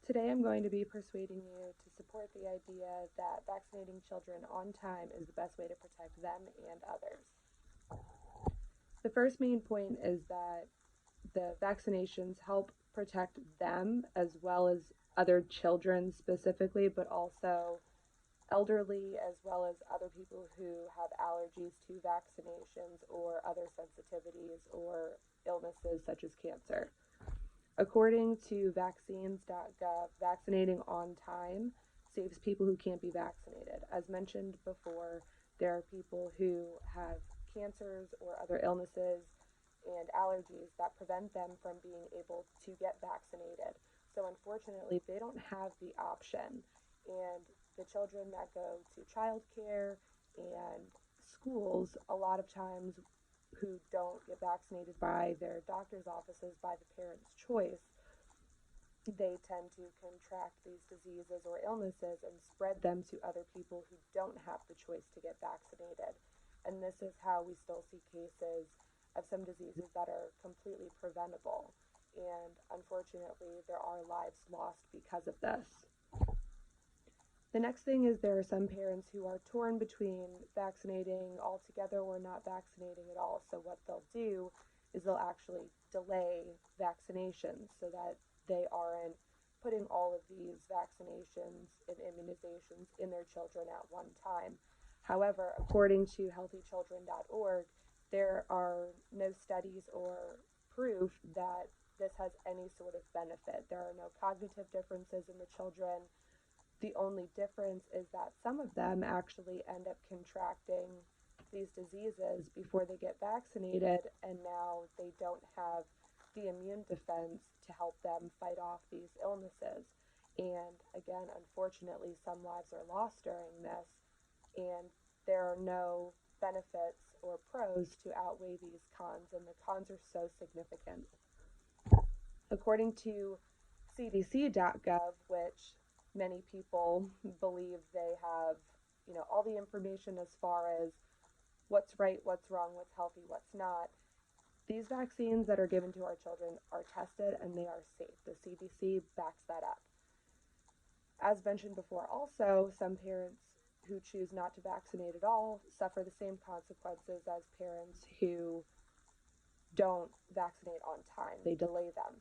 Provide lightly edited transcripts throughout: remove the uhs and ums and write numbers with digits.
Today I'm going to be persuading you to support the idea that vaccinating children on time is the best way to protect them and others. The first main point is that the vaccinations help protect them as well as other children specifically, but also elderly as well as other people who have allergies to vaccinations or other sensitivities or illnesses such as cancer. According to vaccines.gov, vaccinating on time saves people who can't be vaccinated. As mentioned before, there are people who have cancers or other illnesses and allergies that prevent them from being able to get vaccinated. So unfortunately, they don't have the option. And the children that go to childcare and schools, a lot of times who don't get vaccinated by their doctor's offices by the parent's choice, they tend to contract these diseases or illnesses and spread them to other people who don't have the choice to get vaccinated. And this is how we still see cases of some diseases that are completely preventable. And unfortunately, there are lives lost because of this. The next thing is there are some parents who are torn between vaccinating altogether or not vaccinating at all. So what they'll do is they'll actually delay vaccinations so that they aren't putting all of these vaccinations and immunizations in their children at one time. However, according to healthychildren.org, there are no studies or proof that this has any sort of benefit. There are no cognitive differences in the children. The only difference is that some of them actually end up contracting these diseases before they get vaccinated, and now they don't have the immune defense to help them fight off these illnesses. And again, unfortunately, some lives are lost during this, and there are no benefits or pros to outweigh these cons, and the cons are so significant. According to cdc.gov, which many people believe they have, all the information as far as what's right, what's wrong, what's healthy, what's not. These vaccines that are given to our children are tested and they are safe. The CDC backs that up. As mentioned before, also, some parents who choose not to vaccinate at all suffer the same consequences as parents who don't vaccinate on time. They delay them.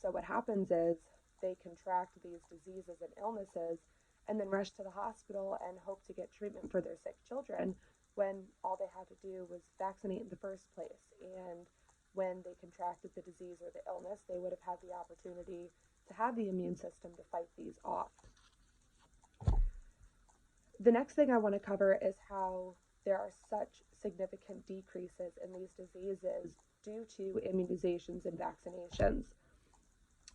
So what happens is they contract these diseases and illnesses and then rush to the hospital and hope to get treatment for their sick children when all they had to do was vaccinate in the first place. And when they contracted the disease or the illness, they would have had the opportunity to have the immune system to fight these off. The next thing I want to cover is how there are such significant decreases in these diseases due to immunizations and vaccinations.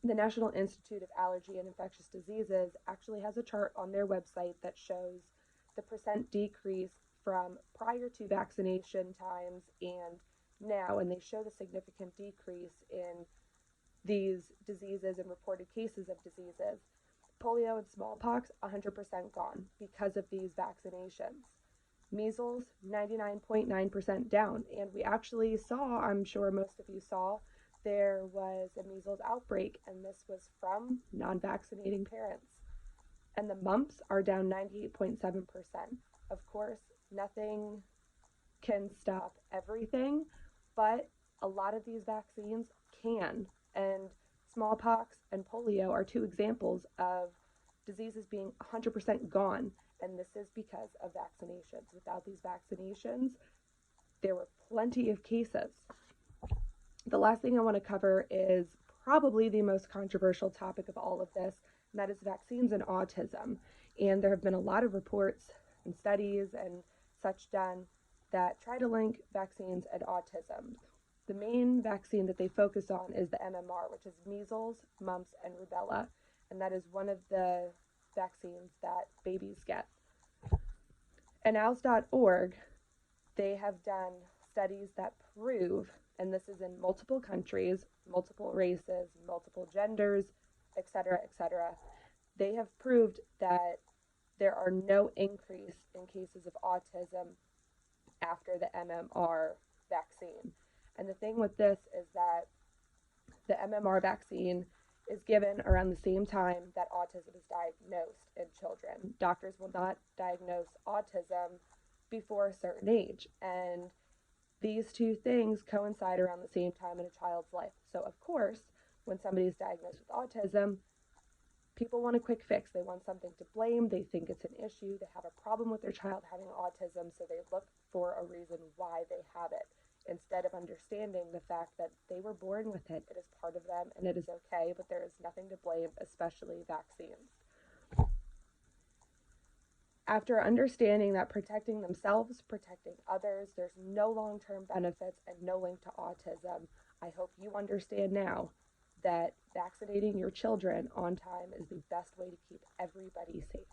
The National Institute of Allergy and Infectious Diseases actually has a chart on their website that shows the percent decrease from prior to vaccination times and now, and they show the significant decrease in these diseases and reported cases of diseases. Polio and smallpox, 100% gone because of these vaccinations. Measles, 99.9% down, and we actually saw, I'm sure most of you saw, there was a measles outbreak, and this was from non-vaccinating parents. And the mumps are down 98.7%. Of course, nothing can stop everything, but a lot of these vaccines can. And smallpox and polio are two examples of diseases being 100% gone, and this is because of vaccinations. Without these vaccinations, there were plenty of cases. The last thing I want to cover is probably the most controversial topic of all of this, and that is vaccines and autism. And there have been a lot of reports and studies and such done that try to link vaccines and autism. The main vaccine that they focus on is the MMR, which is measles, mumps, and rubella, and that is one of the vaccines that babies get. And owls.org, they have done studies that prove, and this is in multiple countries, multiple races, multiple genders, etc., etc., they have proved that there are no increase in cases of autism after the MMR vaccine. And the thing with this is that the MMR vaccine is given around the same time that autism is diagnosed in children. Doctors will not diagnose autism before a certain age, and these two things coincide around the same time in a child's life. So, of course, when somebody is diagnosed with autism, people want a quick fix. They want something to blame. They think it's an issue. They have a problem with their child having autism, so they look for a reason why they have it, instead of understanding the fact that they were born with it. It is part of them and it is okay, but there is nothing to blame, especially vaccines. After understanding that protecting themselves, protecting others, there's no long-term benefits and no link to autism, I hope you understand now that vaccinating your children on time is the best way to keep everybody safe.